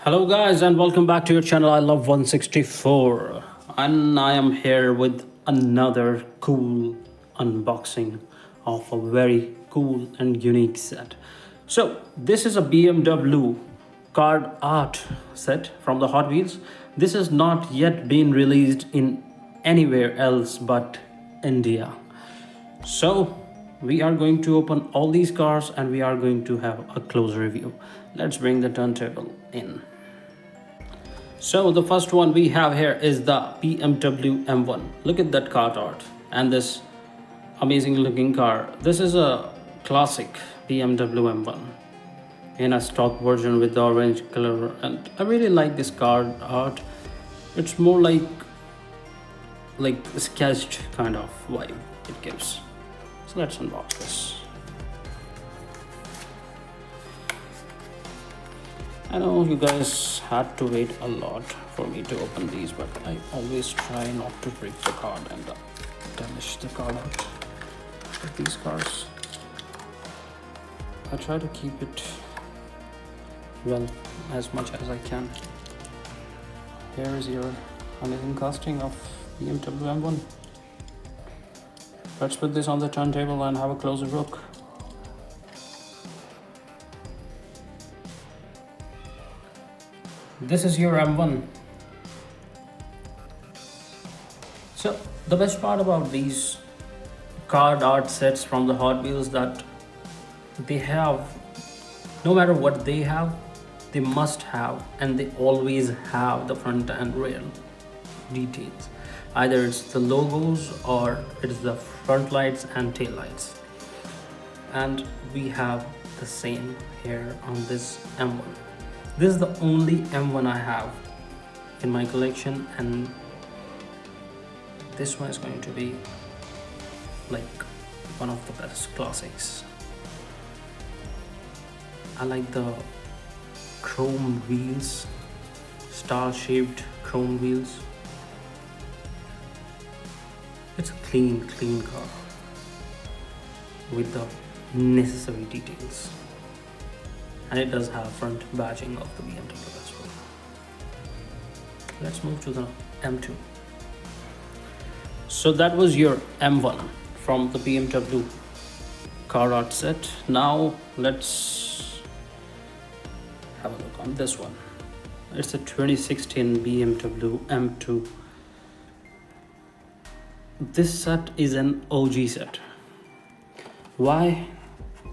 Hello guys and welcome back to your channel. I love 164 and I am here with another cool unboxing of a very cool and unique set. So this is a BMW Card Art Set from the Hot Wheels. This has not yet been released in anywhere else but India. So we are going to open all these cars and we are going to have a close review. Let's bring the turntable in. So the first one we have here is the BMW M1. Look at that car art and this amazing looking car. This is a classic BMW M1 in a stock version with the orange color, and I really like this car art. It's more like a sketched kind of vibe it gives. So let's unbox this. I know you guys had to wait a lot for me to open these, but I always try not to break the card and damage the card out with these cards. I try to keep it well as much as I can. Here is your amazing casting of BMW M1. Let's put this on the turntable and have a closer look. This is your M1. So the best part about these card art sets from the Hot Wheels that they have, no matter what they have, they must have and they always have the front and rear details. Either it's the logos or it's the front lights and tail lights. And we have the same here on this M1. This is the only M1 I have in my collection, and this one is going to be like one of the best classics. I like the chrome wheels, star-shaped chrome wheels. It's a clean car with the necessary details. And it does have front badging of the BMW as well. Let's move to the M2. So that was your M1 from the BMW Card Art Set. Now let's have a look on this one. It's a 2016 BMW M2. This set is an OG set. Why?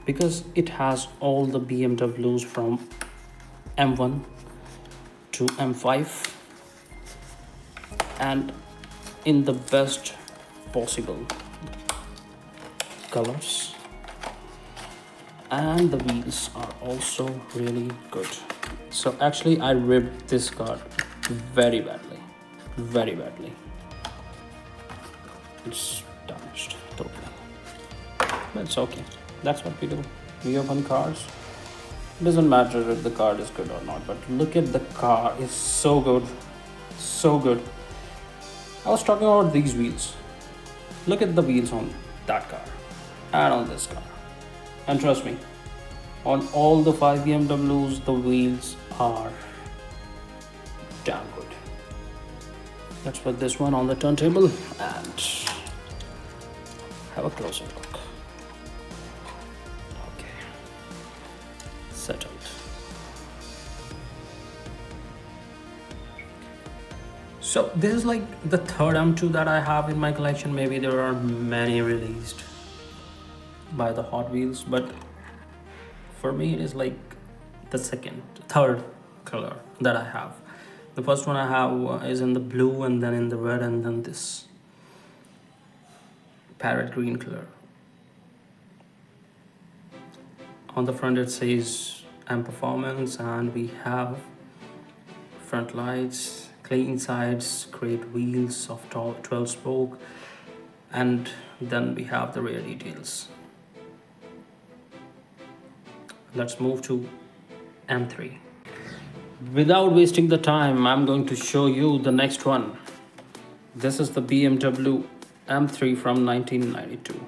Because it has all the BMWs from M1 to M5 and in the best possible colors, and the wheels are also really good. So actually I ripped this car very badly. It's damaged totally, but it's okay. That's what we do. We open cars. It doesn't matter if the card is good or not, but look at the car. It's so good. So good. I was talking about these wheels. Look at the wheels on that car and on this car. And trust me, on all the 5 BMWs, the wheels are damn good. Let's put this one on the turntable and have a closer look. Settled. So this is like the third M2 that I have in my collection. Maybe there are many released by the Hot Wheels, but for me it is like the third color that I have. The first one I have is in the blue, and then in the red, and then this parrot green color. On the front it says M Performance, and we have front lights, clean sides, great wheels of 12 spoke, and then we have the rear details. Let's move to M3. Without wasting the time, I'm going to show you the next one. This is the BMW M3 from 1992.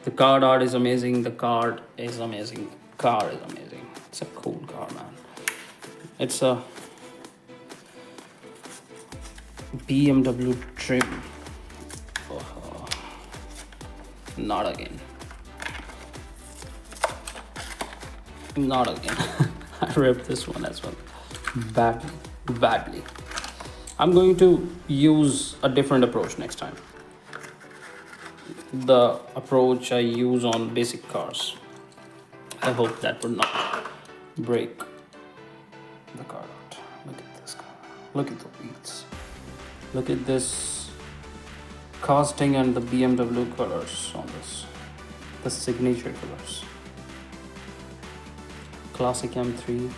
The card art is amazing. The card is amazing. Car is amazing. It's a cool car, man. It's a BMW trim. Oh, not again. Not again. I ripped this one as well. Badly. I'm going to use a different approach next time. The approach I use on basic cars. I hope that would not break the car out. Look at this car. Look at the wheels. Look at this casting and the BMW colors on this. The signature colors. Classic M3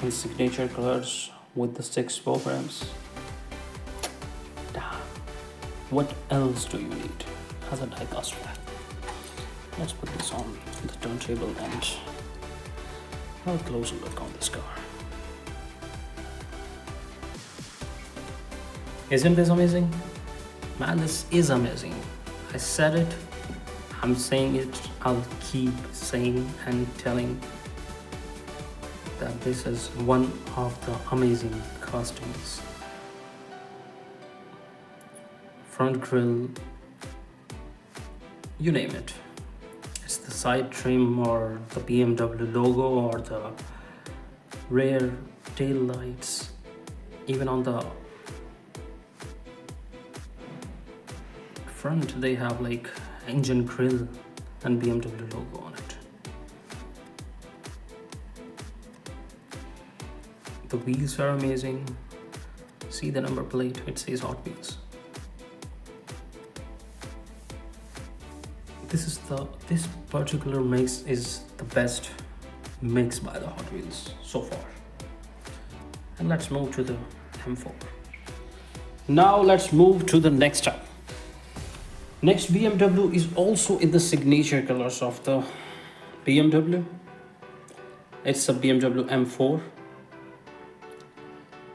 in signature colors with the 6 programs. Damn. What else do you need as a die-cast flag? Let's put this on the turntable and have a closer look on this car. Isn't this amazing? Man, this is amazing. I said it, I'm saying it, I'll keep saying and telling that this is one of the amazing castings. Front grille, you name it. It's the side trim or the BMW logo or the rear tail lights. Even on the front they have like engine grill and BMW logo on it. The wheels are amazing. See the number plate, it says Hotwheels. This particular mix is the best mix by the Hot Wheels so far. And let's move to the M4. Now let's move to the next step. Next BMW is also in the signature colors of the BMW. It's a BMW M4.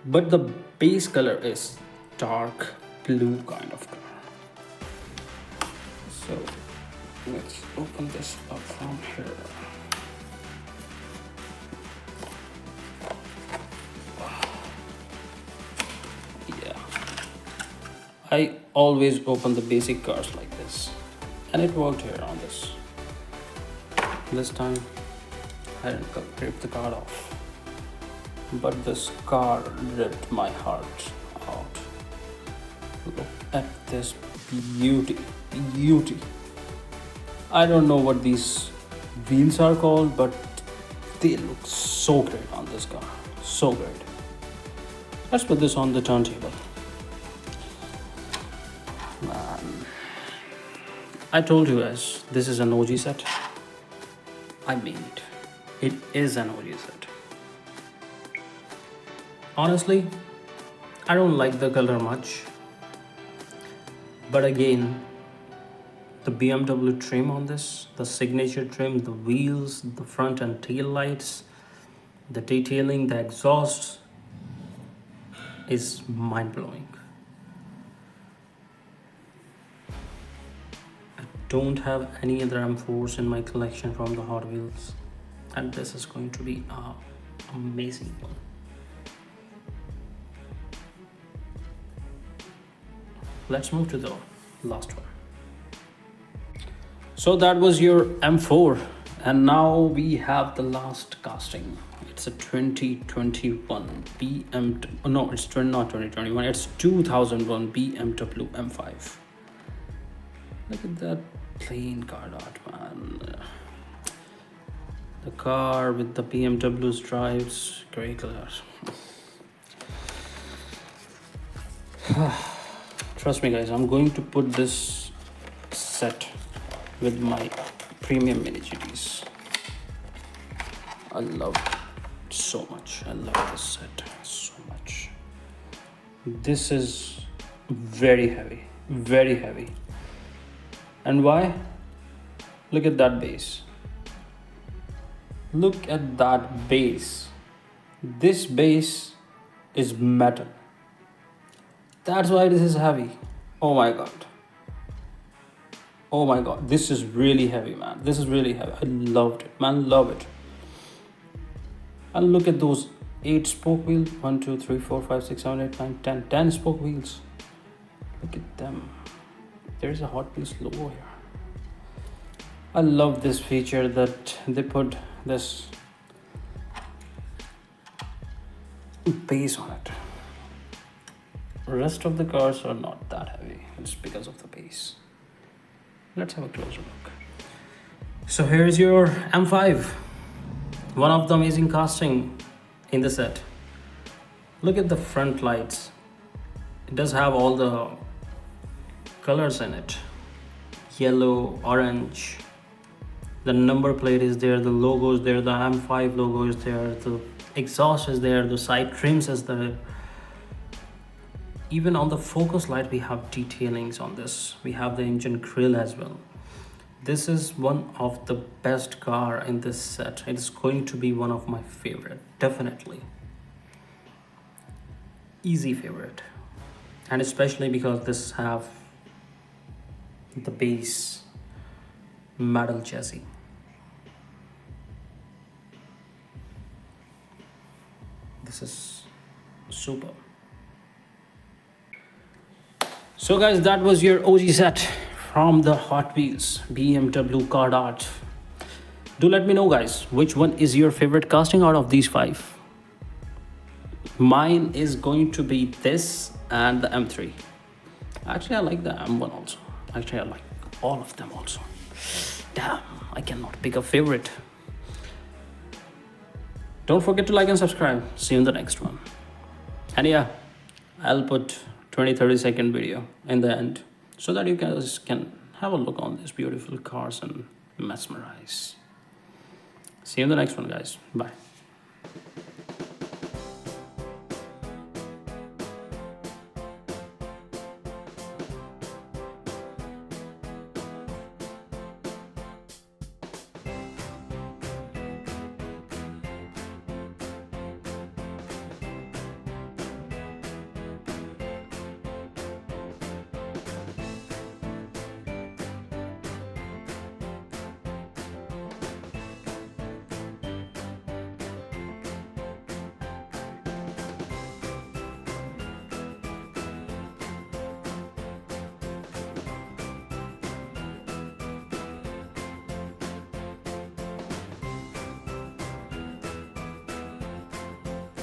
But the base color is dark blue kind of color. So let's open this up from here. Yeah, I always open the basic cars like this, and it worked here on this. This time I didn't rip the card off, but this car ripped my heart out. Look at this beauty. I don't know what these wheels are called, but they look so great on this car. So great. Let's put this on the turntable. Man, I told you guys, this is an OG set. I mean it. It is an OG set. Honestly, I don't like the color much. But again, the BMW trim on this, the signature trim, the wheels, the front and tail lights, the detailing, the exhaust is mind-blowing. I don't have any other M4s in my collection from the Hot Wheels, and this is going to be an amazing one. Let's move to the last one. So that was your M4, and now we have the last casting. It's a 2021 no, it's not 2021, it's 2001 BMW M5. Look at that plain card art, man. The car with the BMW stripes, gray color. Trust me guys, I'm going to put this set with my premium mini GTs. I love it so much. I love this set so much. This is very heavy, very heavy. And why? Look at that base. Look at that base. This base is metal. That's why this is heavy. Oh my god. Oh my god. This is really heavy, man. This is really heavy. I loved it, man. Love it. And look at those 8 spoke wheels. 1, 2, 3, 4, 5, 6, 7, 8, 9, 10. 10 spoke wheels. Look at them. There's a Hot Wheels logo here. I love this feature that they put this base on it. Rest of the cars are not that heavy. It's because of the base. Let's have a closer look. So here's your M5. One of the amazing casting in the set. Look at the front lights. It does have all the colors in it. Yellow, orange. The number plate is there, the logo is there, the M5 logo is there, the exhaust is there, the side trims is there. Even on the focus light we have detailings on this. We have the engine grill as well. This is one of the best car in this set. It's going to be one of my favorite, definitely. Easy favorite. And especially because this have the base metal chassis. This is super. So guys, that was your OG set from the Hot Wheels BMW Card Art. Do let me know guys, which one is your favorite casting out of these 5? Mine is going to be this and the M3. Actually, I like the M1 also. Actually, I like all of them also. Damn, I cannot pick a favorite. Don't forget to like and subscribe. See you in the next one. And yeah, I'll put 20-30 second video in the end so that you guys can have a look on these beautiful cars and mesmerize. See you in the next one guys. Bye.